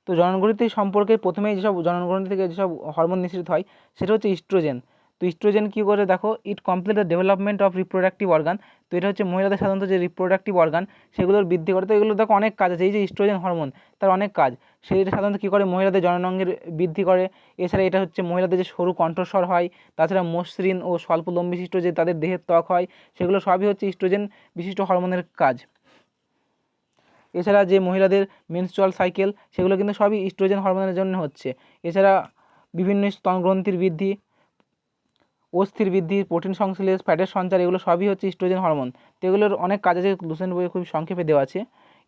তো জনন গ্রন্থি সম্পর্কে প্রথমেই যেসব জনন গ্রন্থি থেকে যেসব হরমোন নিঃসৃত হয় সেটা হচ্ছে ইস্ট্রোজেন। তো ইস্ট্রোজেন কী করে, দেখো, it complete the development of reproductive organ. তো এটা হচ্ছে মহিলাদের সাধারণত যে রিপ্রোডাক্টিভ অর্গান সেগুলোর বৃদ্ধি করে। তো এগুলো দেখো অনেক কাজ আছে, এই যে ইস্ট্রোজেন হরমোন তার অনেক কাজ। সেটা সাধারণত কী করে, মহিলাদের জননাঙ্গের বৃদ্ধি করে। এছাড়া এটা হচ্ছে মহিলাদের যে সরু কণ্ঠস্বর হয়, তাছাড়া মসৃণ ও স্বল্প লোম বিশিষ্ট যে তাদের দেহের ত্বক হয়, সেগুলো সবই হচ্ছে ইস্ট্রোজেন বিশিষ্ট হরমোনের কাজ। এছাড়া যে মহিলাদের মেনস্ট্রুয়াল সাইকেল, সেগুলো কিন্তু সবই ইস্ট্রোজেন হরমোনের জন্য হচ্ছে। এছাড়া বিভিন্ন স্তনগ্রন্থির বৃদ্ধি, অস্থির বৃদ্ধি, প্রোটিন সংশ্লেষ, ফ্যাটের সঞ্চার, এগুলো সবই হচ্ছে ইস্ট্রোজেন হরমোন। তো এগুলোর অনেক কাজ আছে, লুসেন্ট বইয়ে খুব সংক্ষেপে দেওয়া আছে।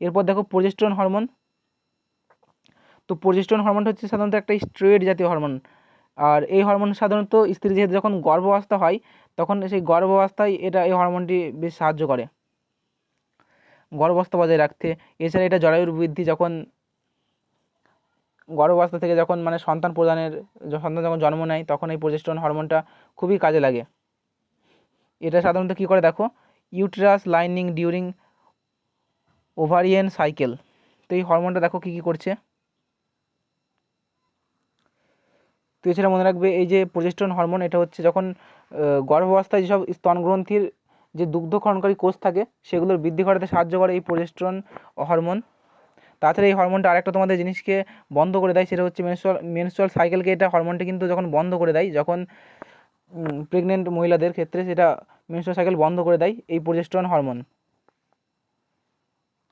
এরপর দেখো প্রোজেস্টেরন হরমোন। তো প্রোজেস্টেরন হরমোনটা হচ্ছে সাধারণত একটা স্টেরয়েড জাতীয় হরমোন। আর এই হরমোন সাধারণত স্ত্রী যেহেতু যখন গর্ভাবস্থা হয়, তখন সেই গর্ভাবস্থায় এই হরমোনটি বেশ সাহায্য করে গর্ভাবস্থা বজায় রাখতে। এছাড়া এটা জরায়ুর বৃদ্ধি, যখন গর্ভাবস্থা থেকে যখন মানে সন্তান যখন জন্ম নেয়, তখন এই প্রোজেস্টেরন হরমোনটা খুবই কাজে লাগে। এটা সাধারণত কী করে, দেখো, uterus lining during ovarian cycle. তো এই হরমোনটা দেখো কী কী করছে। তো এছাড়া মনে রাখবে, এই যে প্রোজেস্টেরন হরমোন, এটা হচ্ছে যখন গর্ভাবস্থায় যেসব স্তনগ্রন্থির যে দুগ্ধক্ষরণকারী কোষ থাকে সেগুলোর বৃদ্ধি ঘটাতে সাহায্য করে এই প্রোজেস্টেরন হরমোন। তাছাড়া এই হরমোনটা আরেকটা তোমাদের জিনিসকে বন্ধ করে দেয়, সেটা হচ্ছে মেনস্ট্রুয়াল সাইকেলকে এটা হরমোনটা কিন্তু যখন বন্ধ করে দেয়, যখন প্রেগনেন্ট মহিলাদের ক্ষেত্রে সেটা মেনস্ট্রুয়াল সাইকেল বন্ধ করে দেয় এই প্রোজেস্টেরন হরমোন।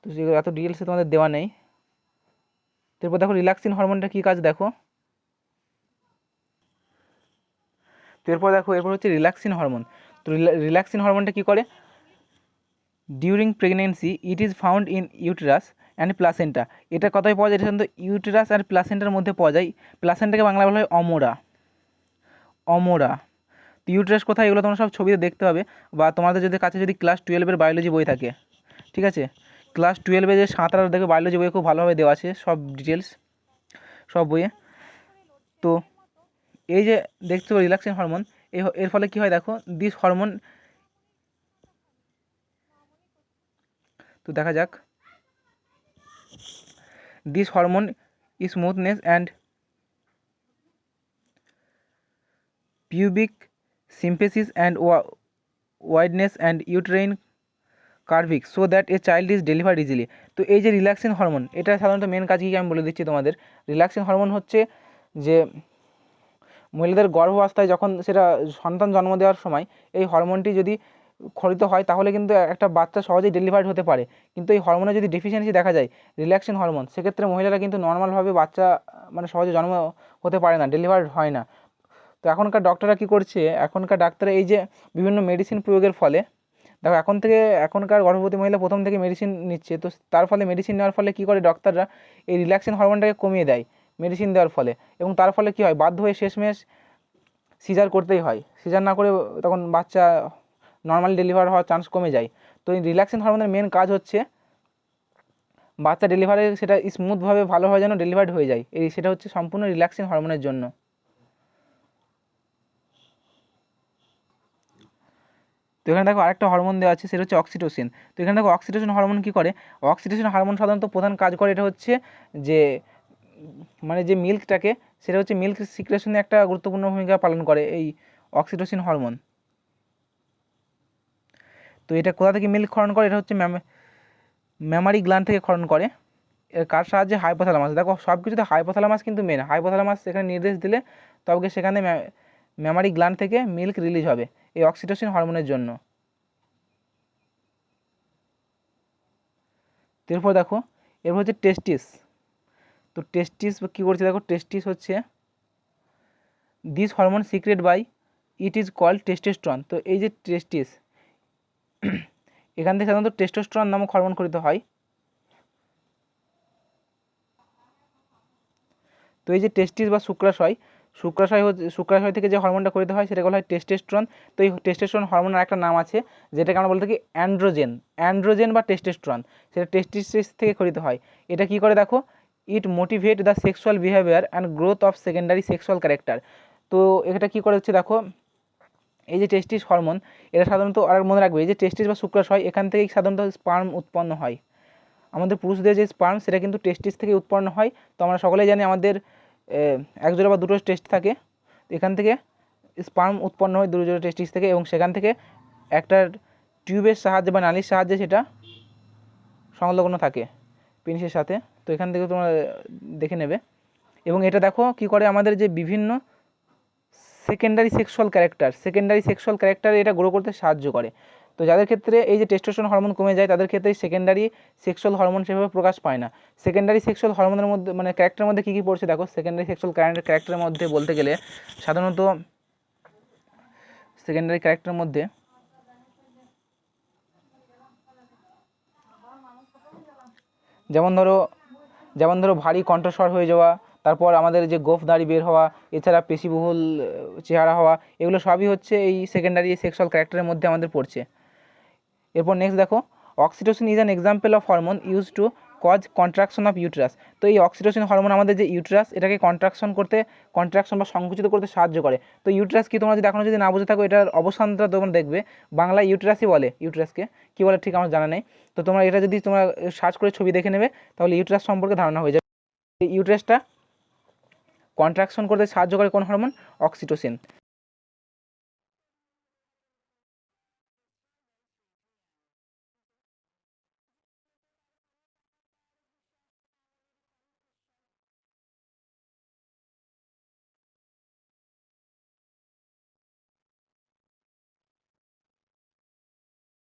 তো সেগুলো এত ডিটেলসে তোমাদের দেওয়া নেই। তারপর দেখো রিল্যাক্সিন হরমোনটা কী কাজ, দেখো। তো এরপর হচ্ছে রিল্যাক্সিন হরমোন। তো রিল্যাক্সিন হরমোনটা কী করে, during pregnancy it is found in uterus and placenta. এটা কোথায় পাওয়া যায়? এটা সাধারণত ইউটেরাস আর প্লাসেন্টার মধ্যে পাওয়া যায়। প্লাসেন্টাকে বাংলা বলা হয় অমরা। অমরা। তো ইউটেরাস কোথায়, এগুলো তোমরা সব ছবিতে দেখতে পাবে, বা তোমাদের যদি কাছে যদি ক্লাস 12-এর বায়োলজি বই থাকে, ঠিক আছে, ক্লাস 12-এ যে সাঁতার দেখবে বায়োলজি বইয়ে খুব ভালোভাবে দেওয়া আছে সব ডিটেলস, সব বইয়ে। তো এই যে দেখছো রিল্যাক্সিং হরমোন, এর ফলে কী হয় দেখো, দিস হরমোন, তো দেখা যাক, this hormone smoothness and pubic symphysis and wideness and uterine curvix so that a child is delivered easily। তো এই যে রিল্যাক্সিন হরমোন, এটা সাধারণত মেন কাজ কি আমি বলে দিচ্ছি তোমাদের। রিল্যাক্সিন হরমোন হচ্ছে যে মহিলাদের গর্ভাবস্থায় যখন সেটা সন্তান জন্ম দেওয়ার সময় এই হরমোনটি যদি ক্ষরিত হয় তাহলে কিন্তু একটা বাচ্চা সহজেই ডেলিভার্ড হতে পারে। কিন্তু এই হরমোনে যদি ডেফিসিয়েন্সি দেখা যায়, রিল্যাক্সিন হরমোন, সেক্ষেত্রে মহিলারা কিন্তু নর্মালভাবে বাচ্চা মানে সহজে জন্ম হতে পারে না, ডেলিভার্ড হয় না। তো এখনকার ডক্টররা কী করছে, এখনকার ডাক্তাররা এই যে বিভিন্ন মেডিসিন প্রয়োগের ফলে, দেখো এখনকার গর্ভবতী মহিলা প্রথম থেকে মেডিসিন নিচ্ছে, তো তার ফলে মেডিসিন নেওয়ার ফলে কী করে ডক্টররা এই রিল্যাক্সিন হরমোনটাকে কমিয়ে দেয় মেডিসিন দেওয়ার ফলে, এবং তার ফলে কী হয়, বাধ্য হয়ে শেষমেশ সিজার করতেই হয়। সিজার না করে তখন বাচ্চা নর্মালি ডেলিভার হওয়ার চান্স কমে যায়। তো এই রিল্যাক্সিন হরমোনের মেন কাজ হচ্ছে বাচ্চা ডেলিভারি সেটা স্মুথভাবে ভালোভাবে যেন ডেলিভার্ড হয়ে যায়, সেটা হচ্ছে সম্পূর্ণ রিল্যাক্সিন হরমোনের জন্য। তো এখানে দেখো আরেকটা হরমোন দেওয়া আছে, সেটা হচ্ছে অক্সিটোসিন। তো এখানে দেখো অক্সিটোসিন হরমোন কী করে, অক্সিটোসিন হরমোন সাধারণত প্রধান কাজ করে এটা হচ্ছে যে মানে যে মিল্কটাকে, সেটা হচ্ছে মিল্ক সিক্রেশনে একটা গুরুত্বপূর্ণ ভূমিকা পালন করে এই অক্সিটোসিন হরমোন। তো এটা কোথা থেকে মিল্ক ক্ষরণ করে, এটা হচ্ছে ম্যামারি গ্ল্যান্ড থেকে ক্ষরণ করে। এর কার সাহায্যে, হাইপোথ্যালামাস। দেখো সব কিছুতে হাইপোথ্যালামাস কিন্তু মেন, হাইপোথ্যালামাস সেখানে নির্দেশ দিলে তবে সেখানে ম্যামারি গ্ল্যান্ড থেকে মিল্ক রিলিজ হবে এই অক্সিটোসিন হরমোনের জন্য। এরপর দেখো, এরপর হচ্ছে টেস্টিস। তো টেস্টিস কী করছে দেখো, টেস্টিস হচ্ছে this hormone secret by it is called testosterone. তো এই যে টেস্টিস, এখান থেকে সাধারণত টেস্টোস্টেরন নামক হরমোন ক্ষরিত হয়। তো এই যে টেস্টিস বা শুক্রাশয় থেকে যে হরমোনটা ক্ষরিত হয় সেটাকে বলা হয় টেস্টোস্টেরন। তো এই টেস্টোস্টেরন হরমোনের একটা নাম আছে যেটাকে আমরা বলে থাকি অ্যান্ড্রোজেন বা টেস্টোস্টেরন, সেটা টেস্টিস থেকে ক্ষরিত হয়। এটা কী করে দেখো, it motivate the sexual behaviour and growth of secondary sexual character. তো এটা কী করে হচ্ছে দেখো, এই যে টেস্টিস হরমোন, এটা সাধারণত আর মনে রাখবে, এই যে টেস্টিস বা শুক্রাশয়, এখান থেকেই সাধারণত স্পার্ম উৎপন্ন হয়। আমাদের পুরুষদের যে স্পার্ম সেটা কিন্তু টেস্টিস থেকে উৎপন্ন হয়। তো আমরা সকলেই জানি আমাদের এক জোড়া বা দুটো টেস্ট থাকে, এখান থেকে স্পার্ম উৎপন্ন হয় দুটো জোড়া টেস্টিস থেকে, এবং সেখান থেকে একটা টিউবের সাহায্যে বা নালীর সাহায্যে সেটা সংলগ্ন থাকে পেনিসের সাথে। তো এখান থেকে তোমরা দেখে নেবে। এবং এটা দেখো কী করে, আমাদের যে বিভিন্ন সেকেন্ডারি সেক্সুয়াল ক্যারেক্টার এটা গ্রো করতে সাহায্য করে। তো যাদের ক্ষেত্রে এই যে টেস্টোস্টেরন হরমোন কমে যায় তাদের ক্ষেত্রে সেকেন্ডারি সেক্সুয়াল হরমোন সেভাবে প্রকাশ পায় না। সেকেন্ডারি সেক্সুয়াল হরমোনের মধ্যে মানে ক্যারেক্টারের মধ্যে কী কী পড়ছে দেখো, সেকেন্ডারি সেক্সুয়াল ক্যারেক্টারের মধ্যে বলতে গেলে সাধারণত সেকেন্ডারি ক্যারেক্টারের মধ্যে যেমন ধরো ভারী কণ্ঠস্বর হয়ে যাওয়া, তারপর আমাদের যে গোঁফ দাড়ি বের হওয়া, এছাড়া পেশিবহুল চেহারা হওয়া, এগুলো সবই হচ্ছে এই সেকেন্ডারি সেক্সুয়াল ক্যারেক্টারের মধ্যে আমাদের পড়ছে। এরপর নেক্সট দেখো, oxytocin is an example of hormone use to cause contraction of uterus. তো এই অক্সিটোসিন হরমোন আমাদের যে ইউটেরাস এটাকে কন্ট্রাকশন বা সংকুচিত করতে সাহায্য করে। তো ইউটেরাস কি তোমরা যদি এখনও যদি না বুঝে থাকো, এটার অবস্থানটা তোমরা দেখবে, বাংলায় ইউটেরাসই বলে, ইউটেরাসকে কী বলে ঠিক আমার জানা নেই। তো তোমরা এটা যদি তোমরা সার্চ করে ছবি দেখে নেবে তাহলে ইউটেরাস সম্পর্কে ধারণা হয়ে যাবে। এই ইউটেরাসটা কন্ট্রাকশন করতে সাহায্য করে কোন হরমোন, অক্সিটোসিন।